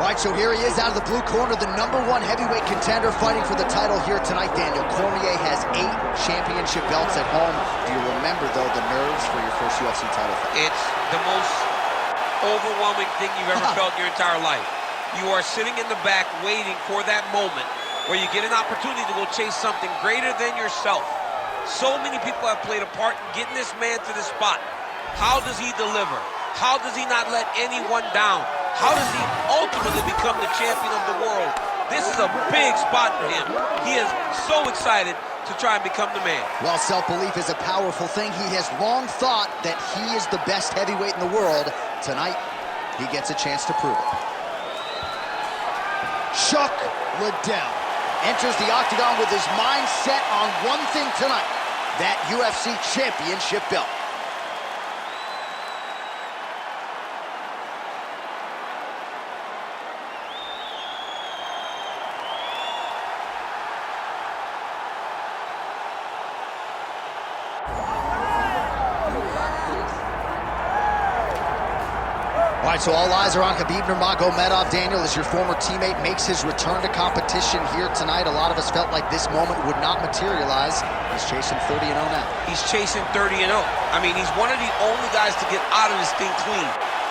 All right, so here he is out of the blue corner, the #1 heavyweight contender fighting for the title here tonight, Daniel. Cormier has 8 championship belts at home. Do you remember, though, the nerves for your first UFC title fight? It's the most overwhelming thing you've ever felt in your entire life. You are sitting in the back waiting for that moment where you get an opportunity to go chase something greater than yourself. So many people have played a part in getting this man to the spot. How does he deliver? How does he not let anyone down? How does he ultimately become the champion of the world? This is a big spot for him. He is so excited to try and become the man. While self-belief is a powerful thing, he has long thought that he is the best heavyweight in the world. Tonight, he gets a chance to prove it. Chuck Liddell enters the octagon with his mind set on one thing tonight, that UFC championship belt. All right, so all eyes are on Khabib Nurmagomedov. Daniel, as your former teammate makes his return to competition here tonight, a lot of us felt like this moment would not materialize. He's chasing 30-0 now. He's chasing 30-0. I mean, he's one of the only guys to get out of this thing clean.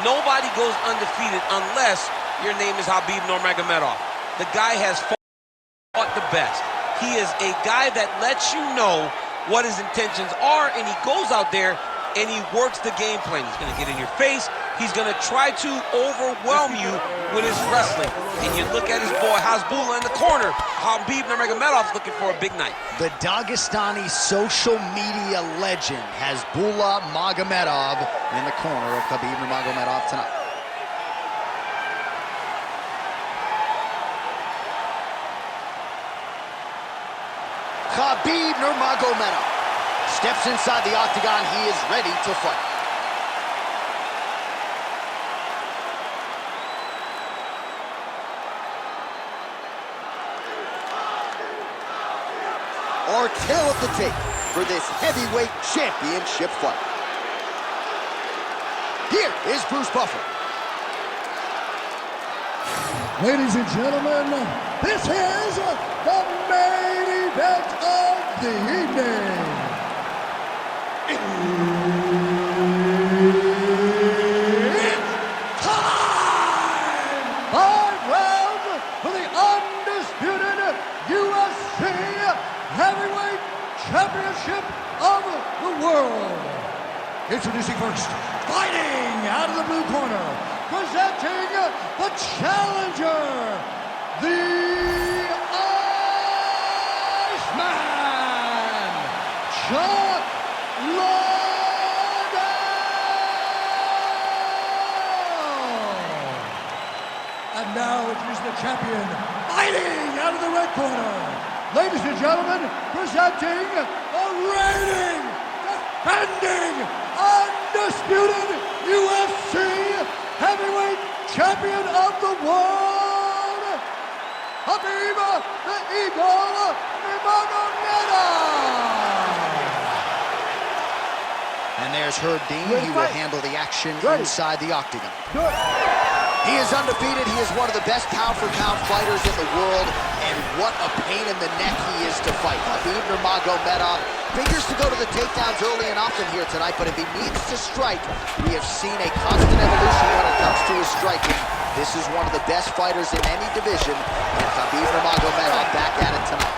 Nobody goes undefeated unless your name is Khabib Nurmagomedov. The guy has fought the best. He is a guy that lets you know what his intentions are, and he goes out there and he works the game plan. He's going to get in your face. He's going to try to overwhelm you with his wrestling. And you look at his boy Hasbulla in the corner. Khabib Nurmagomedov's looking for a big night. The Dagestani social media legend Hasbulla Magomedov in the corner of Khabib Nurmagomedov tonight. Khabib Nurmagomedov steps inside the octagon. He is ready to fight. Our tale of the tape for this heavyweight championship fight. Here is Bruce Buffer. Ladies and gentlemen, this is the main event of the evening. It's time! 5 rounds for the undisputed UFC Heavyweight Championship of the world. Introducing first, fighting out of the blue corner, presenting the challenger, the Iceman, Chuck Liddell. And now introducing the champion, fighting out of the red corner. Ladies and gentlemen, presenting the reigning, defending, undisputed UFC Heavyweight Champion of the world, Khabib the Eagle Nurmagomedov. And there's Herb Dean. He will handle the action inside the octagon. Good. He is undefeated. He is one of the best pound-for-pound fighters in the world, and what a pain in the neck he is to fight. Khabib Nurmagomedov figures to go to the takedowns early and often here tonight, but if he needs to strike, we have seen a constant evolution when it comes to his striking. This is one of the best fighters in any division, and Khabib Nurmagomedov back at it tonight.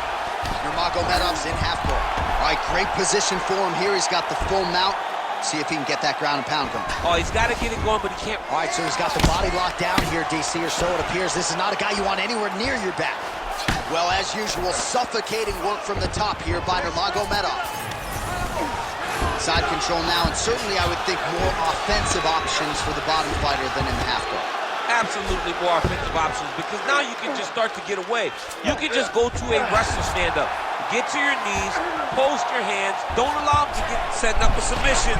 Nurmagomedov's in half guard. All right, great position for him here. He's got the full mount. See if he can get that ground and pound going. Oh, he's got to get it going, but he can't. All right, so he's got the body locked down here, DC, or so it appears. This is not a guy you want anywhere near your back. Well, as usual, suffocating work from the top here by Nurmagomedov. Side control now, and certainly I would think more offensive options for the bottom fighter than in the half guard. Absolutely more offensive options, because now you can just start to get away. You can just go to a wrestler stand-up. Get to your knees, post your hands, don't allow him to get setting up a submission.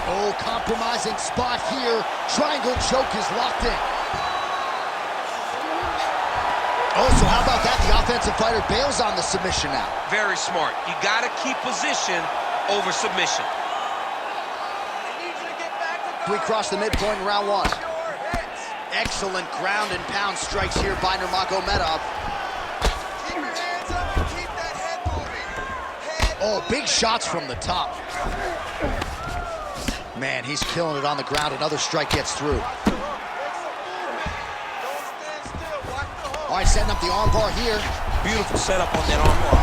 Oh, compromising spot here. Triangle choke is locked in. Oh, so how about that? The offensive fighter bails on the submission now. Very smart. You got to keep position over submission. We cross the midpoint in round one. Excellent ground and pound strikes here by Nurmagomedov. Keep your hands up and keep that head moving. Oh, big shots from the top. Man, he's killing it on the ground. Another strike gets through. All right, setting up the armbar here. Beautiful setup on that armbar.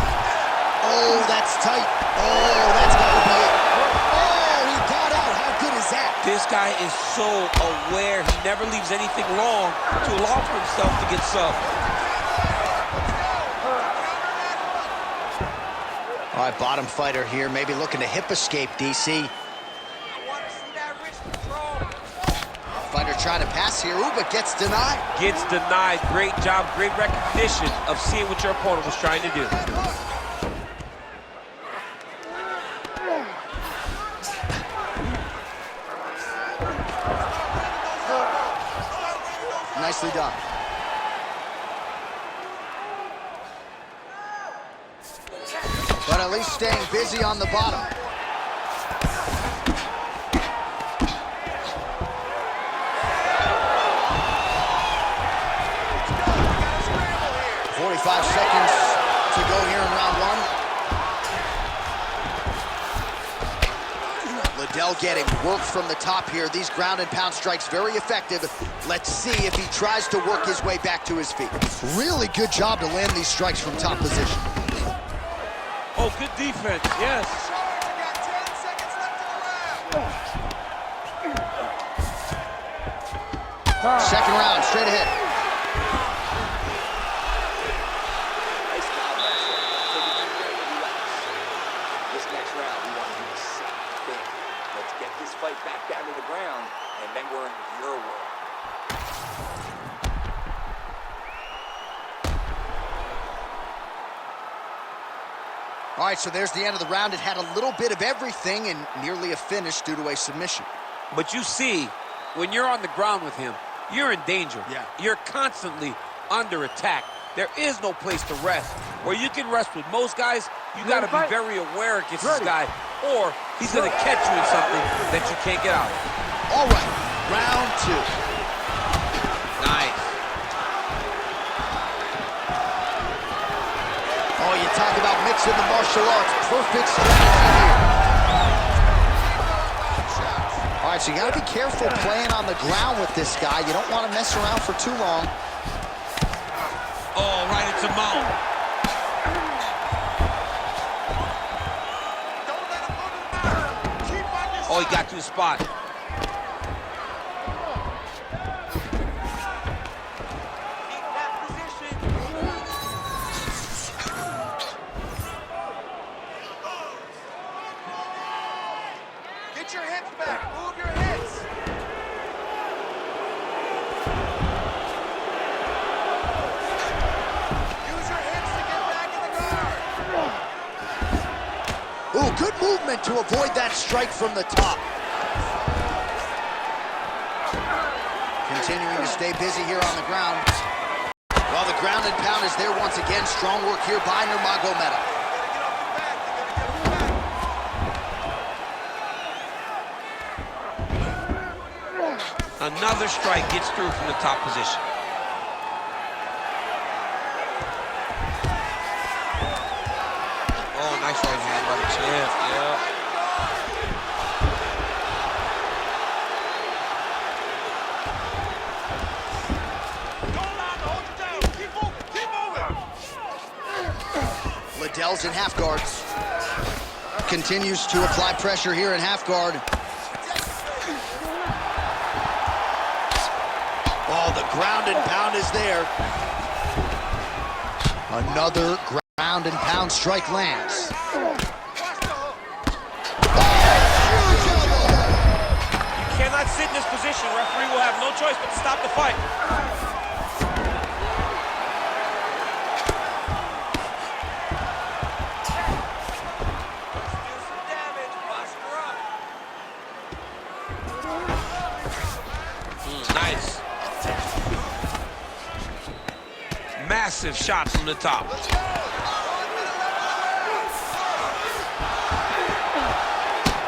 Oh, that's tight. Oh, that's got to be it. Oh, he got out. How good is that? This guy is so aware. He never leaves anything long to allow for himself to get subbed. All right, bottom fighter here, maybe looking to hip escape, DC. Fighter trying to pass here, ooh, but gets denied. Gets denied. Great job, great recognition of seeing what your opponent was trying to do. Nicely done. But at least staying busy on the bottom. Five seconds to go here in round one. Liddell getting work from the top here. These ground and pound strikes very effective. Let's see if he tries to work his way back to his feet. Really good job to land these strikes from top position. Oh, good defense, yes. Second round, straight ahead. Fight back down to the ground, and then we're in your world. All right, so there's the end of the round. It had a little bit of everything and nearly a finish due to a submission. But you see, when you're on the ground with him, you're in danger. Yeah. You're constantly under attack. There is no place to rest. Where you can rest with most guys, you got to be very aware against this guy, or he's going to catch you in something that you can't get out. All right, round two. Nice. Oh, you talk about mixing the martial arts. Perfect strategy here. All right, so you got to be careful playing on the ground with this guy. You don't want to mess around for too long. Oh, right into mount. Oh, he got to the spot. Keep that position. Get your hips back. Move your hips. Use your hips to get back in the guard. Ooh, good movement to avoid that strike from the top. Continuing to stay busy here on the ground. Well, the ground and pound is there once again. Strong work here by Nurmagomedov. Another strike gets through from the top position. Oh, nice right hand by the champ, yeah. Liddell's in half guards. Continues to apply pressure here in half guard. Oh, the ground and pound is there. Another ground and pound strike lands. You cannot sit in this position. Referee will have no choice but to stop the fight. Nice. Massive shot from the top.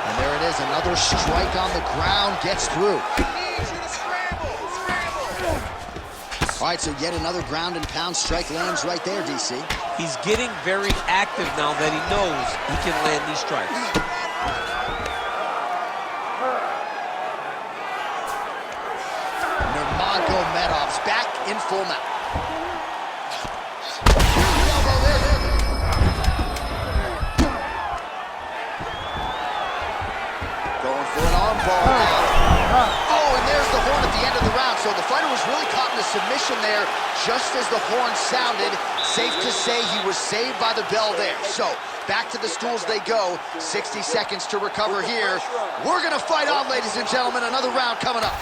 And there it is, another strike on the ground, gets through. He needs you to scramble. All right, so yet another ground and pound strike lands right there, DC. He's getting very active now that he knows he can land these strikes. Nurmagomedov's back in full mount. Going for an arm bar now. Oh, and there's the horn at the end of the round. So the fighter was really caught in a submission there just as the horn sounded. Safe to say he was saved by the bell there. So back to the stools they go. 60 seconds to recover here. We're going to fight on, ladies and gentlemen. Another round coming up.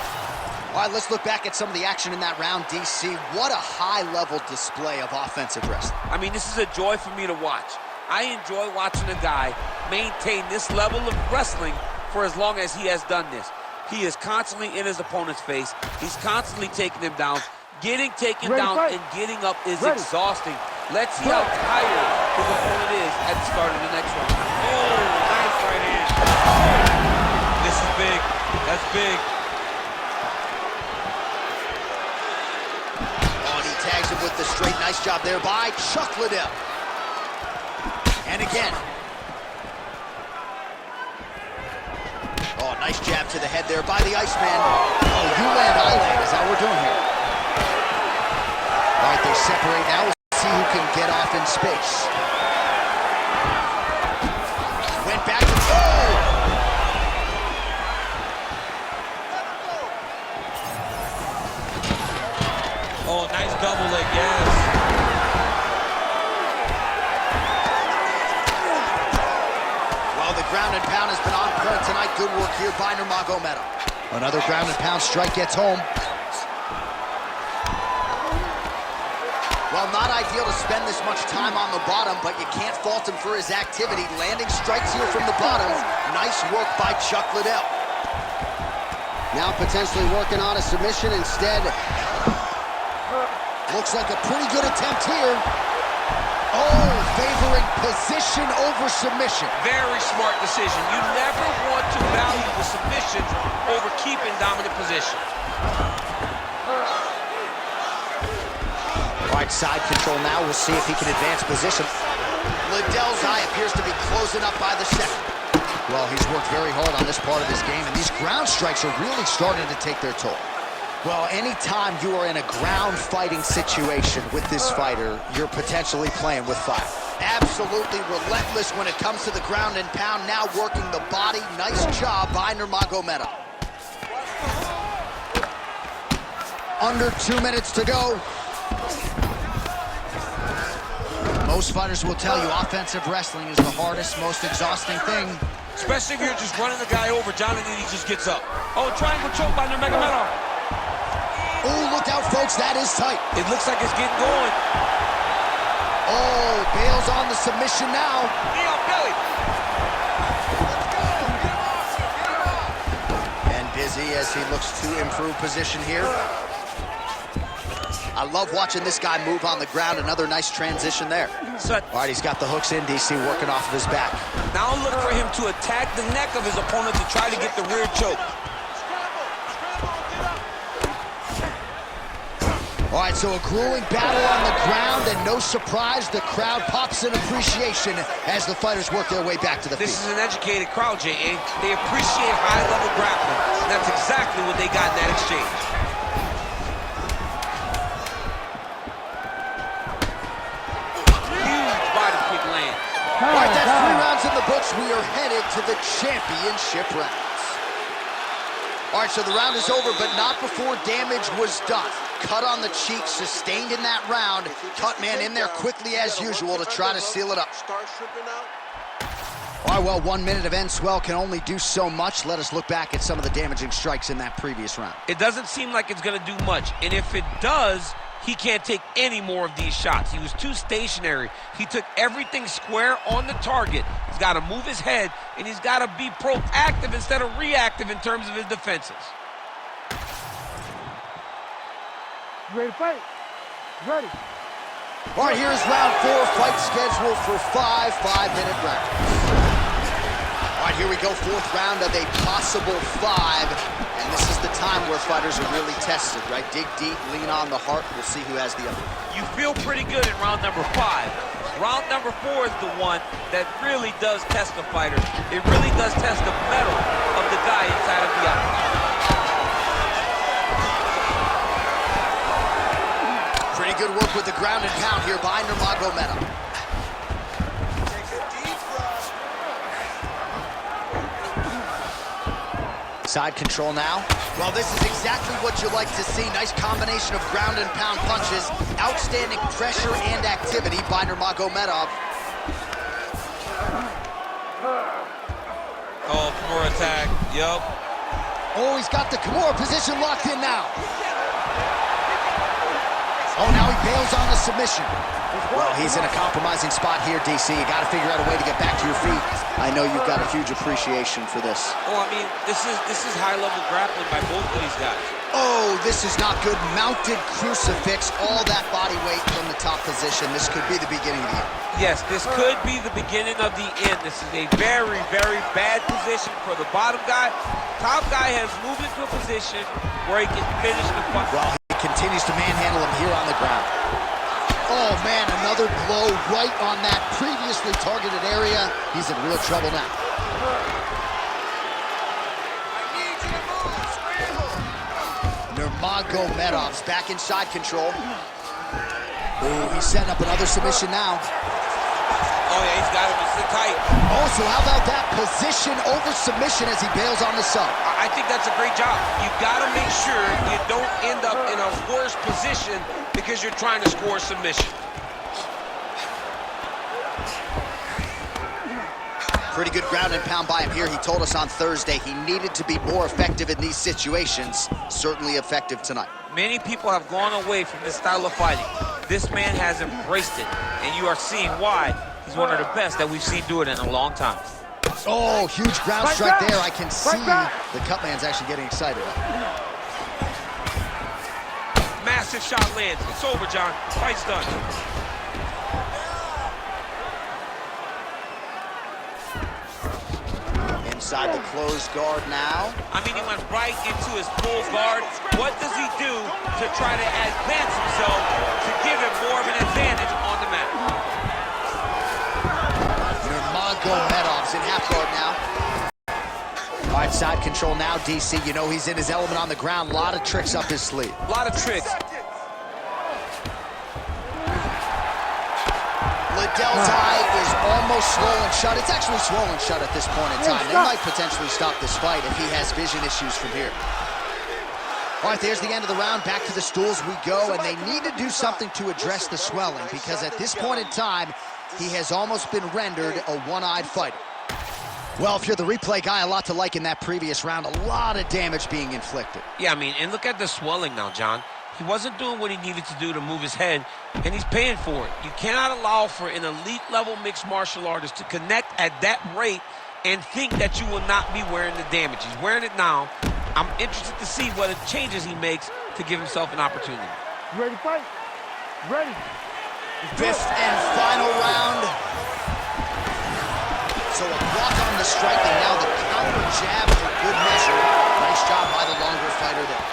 All right, let's look back at some of the action in that round, DC. What a high-level display of offensive wrestling. I mean, this is a joy for me to watch. I enjoy watching a guy maintain this level of wrestling for as long as he has done this. He is constantly in his opponent's face. He's constantly taking him down. Getting taken down and getting up is exhausting. Let's see how tired his opponent is at the start of the next round. Oh, nice right hand. This is big. That's big. Tags him with the straight. Nice job there by Chuck Liddell. And again. Oh, nice jab to the head there by the Iceman. Oh, you land, I land is how we're doing here. All right, they separate now. We'll see who can get off in space. Went back to... Oh, nice double leg, yes. Well, the ground and pound has been on point tonight. Good work here by Nurmagomedov. Another ground and pound strike gets home. Well, not ideal to spend this much time on the bottom, but you can't fault him for his activity. Landing strikes here from the bottom. Nice work by Chuck Liddell. Now potentially working on a submission instead. Looks like a pretty good attempt here. Oh, favoring position over submission. Very smart decision. You never want to value the submission over keeping dominant position. All right, side control now. We'll see if he can advance position. Liddell's eye appears to be closing up by the second. Well, he's worked very hard on this part of his game, and these ground strikes are really starting to take their toll. Well, anytime you are in a ground fighting situation with this fighter, you're potentially playing with fire. Absolutely relentless when it comes to the ground and pound, now working the body. Nice job by Nurmagomedov. Under 2 minutes to go. Most fighters will tell you offensive wrestling is the hardest, most exhausting thing. Especially if you're just running the guy over, John, and then he just gets up. Oh, triangle choke by Nurmagomedov. Oh, look out, folks, that is tight. It looks like it's getting going. Oh, bails on the submission now. Knee on belly. And busy as he looks to improve position here. I love watching this guy move on the ground. Another nice transition there. All right, he's got the hooks in, DC, working off of his back. Now look for him to attack the neck of his opponent to try to get the rear choke. All right, so a grueling battle on the ground, and no surprise, the crowd pops in appreciation as the fighters work their way back to the feet. This is an educated crowd, J.A. They appreciate high-level grappling. And that's exactly what they got in that exchange. Huge body kick land. All right, that's 3 rounds in the books. We are headed to the championship rounds. All right, so the round is over, but not before damage was done. Cut on the cheek, sustained in that round. Cut man in there quickly as usual to try to seal it up. All right, well, 1 minute of end swell can only do so much. Let us look back at some of the damaging strikes in that previous round. It doesn't seem like it's going to do much, and if it does, he can't take any more of these shots. He was too stationary. He took everything square on the target. He's got to move his head, and he's got to be proactive instead of reactive in terms of his defenses. You ready to fight? Ready. All right, here's round 4, fight scheduled for 5 5-minute rounds. All right, here we go, 4th round of a possible 5. And this is the time where fighters are really tested, right? Dig deep, lean on the heart. We'll see who has the upper. You feel pretty good in round number 5. Round number 4 is the one that really does test the fighter. It really does test the mettle of the guy inside of the octagon. Pretty good work with the ground and pound here by Nurmagomedov. Take a deep breath. Side control now. Well, this is exactly what you like to see. Nice combination of ground and pound punches. Outstanding pressure and activity by Nurmagomedov. Oh, for attack. Yup. Oh, he's got the Kimura position locked in now. Oh, now he bails on the submission. Well, he's in a compromising spot here, DC. You got to figure out a way to get back to your feet. I know you've got a huge appreciation for this. Oh, I mean, this is high-level grappling by both of these guys. Oh, this is not good. Mounted crucifix, all that body weight from the top position. This could be the beginning of the end. Yes, this could be the beginning of the end. This is a very, very bad position for the bottom guy. Top guy has moved into a position where he can finish the fight. Well, he continues to manhandle him here on the ground. Oh, man, another blow right on that previously targeted area. He's in real trouble now. I need you to move. Scramble. Nurmagomedov's back in side control. Ooh, he's setting up another submission now. Oh, yeah, he's got him. It's tight. Oh, so how about that position over submission as he bails on the sub? I think that's a great job. You got to make sure you don't end up in a worse position because you're trying to score a submission. Pretty good ground and pound by him here. He told us on Thursday he needed to be more effective in these situations. Certainly effective tonight. Many people have gone away from this style of fighting. This man has embraced it, and you are seeing why he's one of the best that we've seen do it in a long time. Oh, huge ground strike there. I can see the cut man's actually getting excited. Massive shot lands. It's over, John. Fight's done. Inside the closed guard now. I mean, he went right into his full guard. What does he do to try to advance himself to give him more of an advantage on the mat? Nurmagomedov's in half guard now. All right, side control now, DC. You know he's in his element on the ground. A lot of tricks up his sleeve. A lot of tricks. Liddell's eye is almost swollen shut. It's actually swollen shut at this point in time. They might potentially stop this fight if he has vision issues from here. All right, there's the end of the round. Back to the stools we go, and they need to do something to address the swelling because at this point in time, he has almost been rendered a one-eyed fighter. Well, if you're the replay guy, a lot to like in that previous round. A lot of damage being inflicted. Yeah, I mean, and look at the swelling now, John. He wasn't doing what he needed to do to move his head, and he's paying for it. You cannot allow for an elite-level mixed martial artist to connect at that rate and think that you will not be wearing the damage. He's wearing it now. I'm interested to see what changes he makes to give himself an opportunity. You ready to fight? Ready. 5th and final round. So a block on the strike, and now the counter jab for good measure. Nice job by the longer fighter there.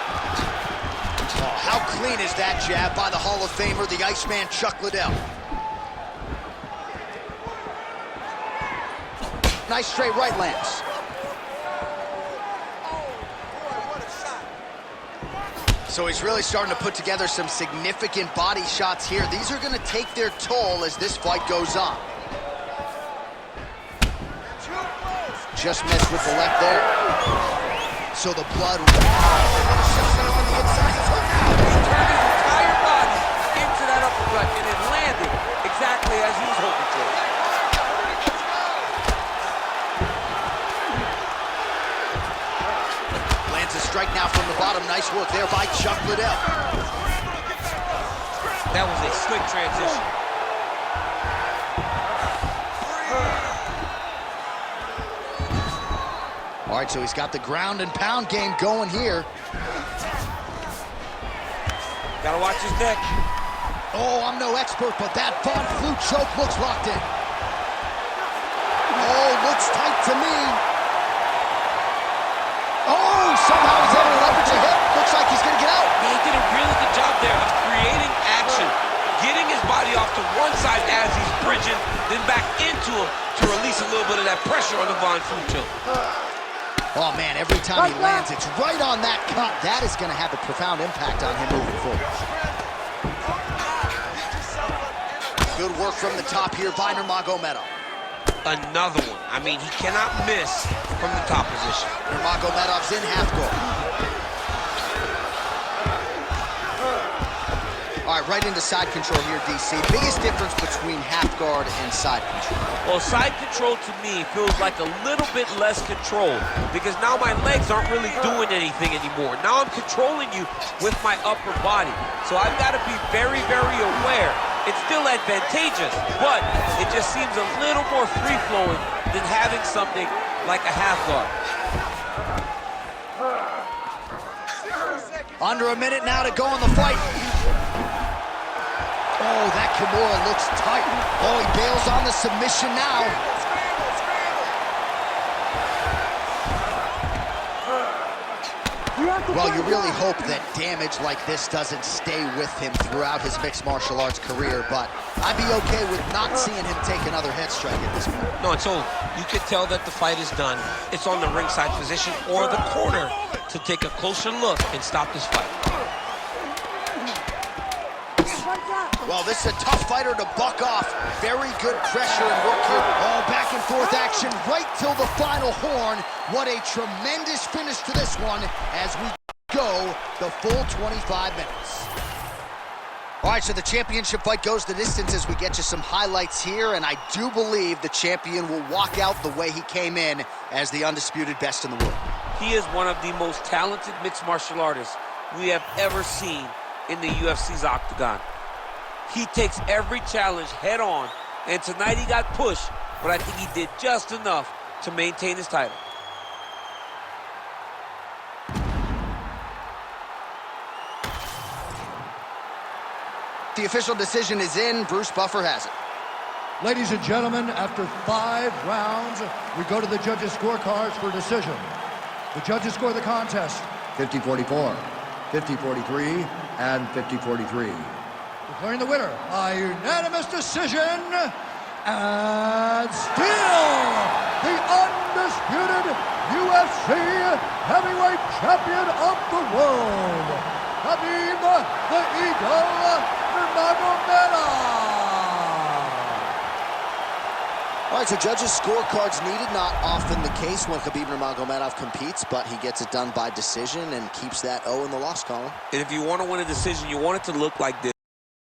Oh, how clean is that jab by the Hall of Famer, the Iceman Chuck Liddell. Nice straight right lands. So he's really starting to put together some significant body shots here. These are going to take their toll as this fight goes on. Just missed with the left there. So the blood. He turned his entire body into that uppercut, and it landed exactly as he was hoping for. Lands a strike now from the bottom. Nice work there by Chuck Liddell. That was a slick transition. All right, so he's got the ground and pound game going here. Gotta watch his neck. Oh, I'm no expert, but that Von Flue choke looks locked in. Oh, looks tight to me. Oh, somehow he's able to leverage a hip. Looks like he's gonna get out. He did a really good job there of creating action, getting his body off to one side as he's bridging, then back into him to release a little bit of that pressure on the Von Flue choke. Oh, man, every time he lands, it's right on that cut. That is going to have a profound impact on him moving forward. Good work from the top here by Nurmagomedov. Another one. I mean, he cannot miss from the top position. Nurmagomedov's in half guard. All right, right into side control here, DC. Biggest difference between half guard and side control? Well, side control to me feels like a little bit less control because now my legs aren't really doing anything anymore. Now I'm controlling you with my upper body. So I've got to be very, very aware. It's still advantageous, but it just seems a little more free-flowing than having something like a half guard. Under a minute now to go in the fight. Oh, that Kimura looks tight. Oh, he bails on the submission now. Well, you really hope that damage like this doesn't stay with him throughout his mixed martial arts career, but I'd be okay with not seeing him take another head strike at this point. No, it's over. You can tell that the fight is done. It's on the ringside position or the corner to take a closer look and stop this fight. Well, this is a tough fighter to buck off. Very good pressure and work here. Oh, back and forth action right till the final horn. What a tremendous finish to this one as we go the full 25 minutes. All right, so the championship fight goes the distance as we get you some highlights here, and I do believe the champion will walk out the way he came in as the undisputed best in the world. He is one of the most talented mixed martial artists we have ever seen in the UFC's octagon. He takes every challenge head on, and tonight he got pushed, but I think he did just enough to maintain his title. The official decision is in. Bruce Buffer has it. Ladies and gentlemen, after 5 rounds, we go to the judges' scorecards for decision. The judges score the contest 50-44, 50-43, and 50-43. Declaring the winner by unanimous decision, and still the undisputed UFC heavyweight champion of the world, Khabib the Eagle Nurmagomedov. All right, so judges' scorecards needed. Not often the case when Khabib Nurmagomedov competes, but he gets it done by decision and keeps that O in the loss column. And if you want to win a decision, you want it to look like this.